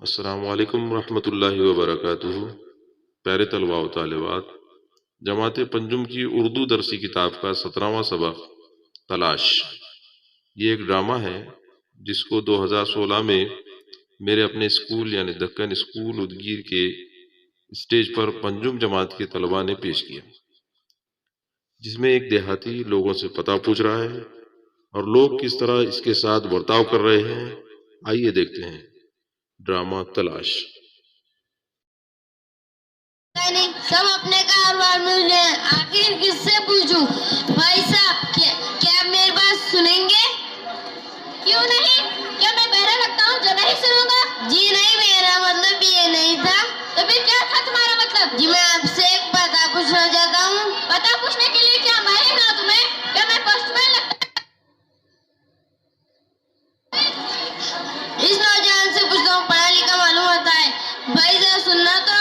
अस्सलामु अलैकुम रहमतुल्लाहि व बरकातुहू। प्यारे तलबा व तालिबात, जमात पंजुम की उर्दू दरसी किताब का 17वां सबक तलाश। ये एक ड्रामा है जिसको 2016 में मेरे अपने स्कूल यानी दक्कन स्कूल उदगीर के स्टेज पर पंजुम जमात के तलबा ने पेश किया, जिसमें एक देहाती लोगों से पता पूछ रहा है और लोग किस तरह इसके साथ बर्ताव कर रहे हैं। आइए देखते हैं ड्रामा तलाश। सब अपने कारोबार में उलझे हैं, आखिर किससे पूछूं? भाई साहब, क्या आप मेरी बात सुनेंगे? क्यों नहीं? क्या मैं बहरा लगता हूँ जो नहीं सुनूंगा? जी नहीं, मेरा मतलब ये नहीं था। तो फिर क्या था तुम्हारा मतलब? जी मैं आपसे एक पता पूछना चाहता हूँ। पता पूछने के लिए क्या मालूम ना तुम्हें? क्या मैं पोस्टमैन लगता? इस नौजवान से पूछता हूँ, पढ़ा लिखा मालूम होता है। भाई जरा सुनना तो।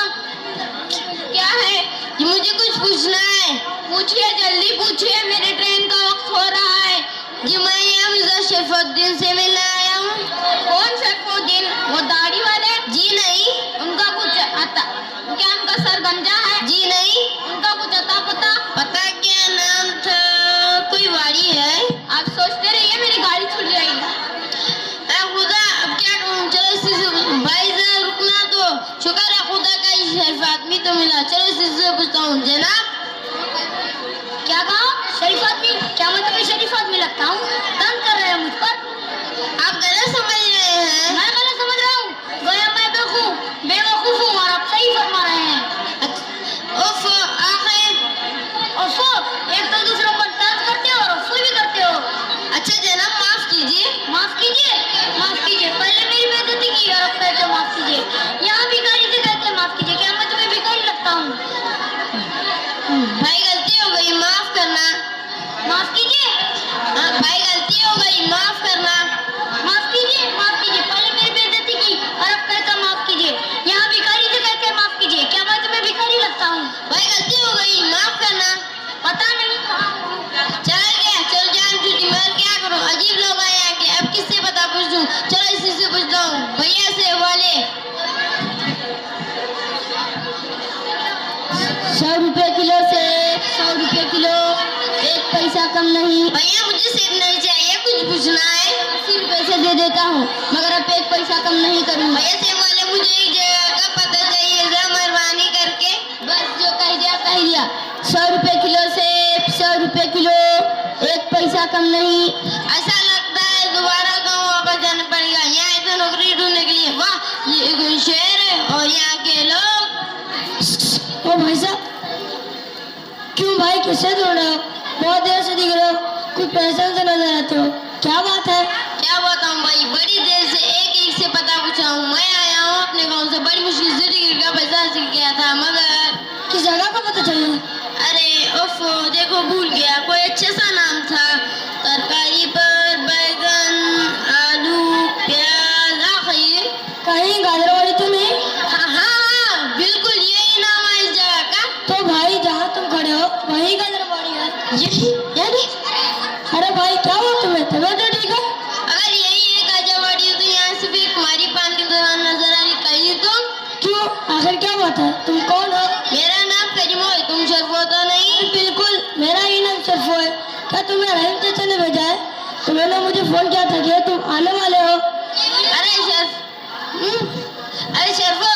क्या है? जी मुझे कुछ पूछना है। पूछिए, जल्दी पूछिए, मेरे ट्रेन का वक्त हो रहा है। जी मैं यहाँ मिर्जा शरीफुद्दीन से मिलने आया हूँ। कौन शरीफुद्दीन? वो दाढ़ी वाले? जी नहीं। उनका कुछ आता? क्या उनका सर गंजा है? जी नहीं। उनका कुछ अता पता क्या नाम था? कोई वाड़ी है? आप सोचते रहिए, मेरी गाड़ी छूट जाएगी। खुदा, अब क्या कहूँ? चलो भाई जरा रुकना तो। शुक्र है खुदा का, शरीफ आदमी तो मिला। चलो इससे पूछता हूँ। जनाब, क्या कहा? शरीफ आदमी? क्या मैं तुम्हें शरीफ आदमी लगता हूँ? तंग कर रहे हैं मुझ पर। आप गलत समझ रहे हैं। मैं गलत समझ रहा हूँ? गोया मैं बेवकूफ हूँ और आप सही फरमा रहे हैं। उफ, आखिर एक तो दूसरों पर तंज करते हो और उफ भी करते हो। अच्छा जनाब, माफ कीजिए। माफ कीजिए? माफ कीजिए, पहले मेरी बेइज्जती की और अब कहते माफ कीजिए। यहाँ भिखारी से कहते माफ कीजिए। क्या मैं तुम्हें भिखारी लगता हूँ? भाई गलती हो गई, माफ करना। माफ कीजिए। हाँ भाई, गलती हो गई, माफ करना। माफ कीजिए, माफ कीजिए, पहले मेरी बेइज्जती की और अब कहता माफ कीजिए। यहाँ भिखारी से कहते माफ कीजिए। क्या मैं तुम्हें भिखारी लगता हूँ? भाई गलती हो गई, माफ करना। पता नहीं चल गया। चलो जान छुट्टी, मगर क्या करूँ, अजीब लोग आए यहाँ के। अब किससे पता पूछूं? चलो इसी से पूछता हूँ, भैया से वाले। 100 रुपए किलो से 100 रुपए किलो, 1 पैसा कम नहीं। भैया मुझे सेब नहीं चाहिए, कुछ पूछना है। 80 रुपए से दे देता हूँ, मगर अब 1 पैसा कम नहीं करूँगा। भैया सेब वाले, मुझे एक जगह का पता चाहिए, जरा मेहरबानी करके। बस जो कह दिया। 100 रुपए किलो से 100 रुपए किलो, 1 पैसा कम नहीं। ऐसा लगता है दोबारा गाँव वापस जाना पड़ेगा, यहाँ ऐसा नौकरी ढूंढने के लिए। वाह, ये कोई शहर है और यहाँ के लोग। ओ भाई साहब, क्यों भाई, किससे ढूंढ रहे हो? बहुत देर से दिख रहे हो, कुछ परेशान से नजर आते हो। क्या बात है? क्या बताऊं भाई, बड़ी देर से एक से पता पूछा हूँ। मैं आया हूँ अपने गांव से, बड़ी मुश्किल से टिकट का पैसा हासिल किया था, मगर किस जगह का पता चाहिए? अरे उफ, देखो भूल गया। कोई अच्छा सा नाम था, तरकारी पर बैगन, आलू, प्याज, आखिर कहीं गाजरवाड़ी तो नहीं? हाँ, बिल्कुल यही नाम है इस जगह का। तो भाई जहाँ तुम खड़े हो वही गाजरवाड़ी है। यही? अरे भाई क्या हुआ तुम्हें? तबीयत तो ठीक है? अगर यही है गाजरवाड़ी तो यहाँ सिर्फ एक कुमारी पान की दुकान नजर आ रही। कहिए तुम। क्यों, आखिर क्या बात है? तुम कौन हो? मेरा नाम करीमो है। तुम शरफो तो नहीं? बिल्कुल, मेरा ही नाम शरफो है। क्या तुम्हें रहीम चाचा ने भेजा है? तुमने मुझे फोन किया था कि तुम आने वाले हो। अरे शरफो,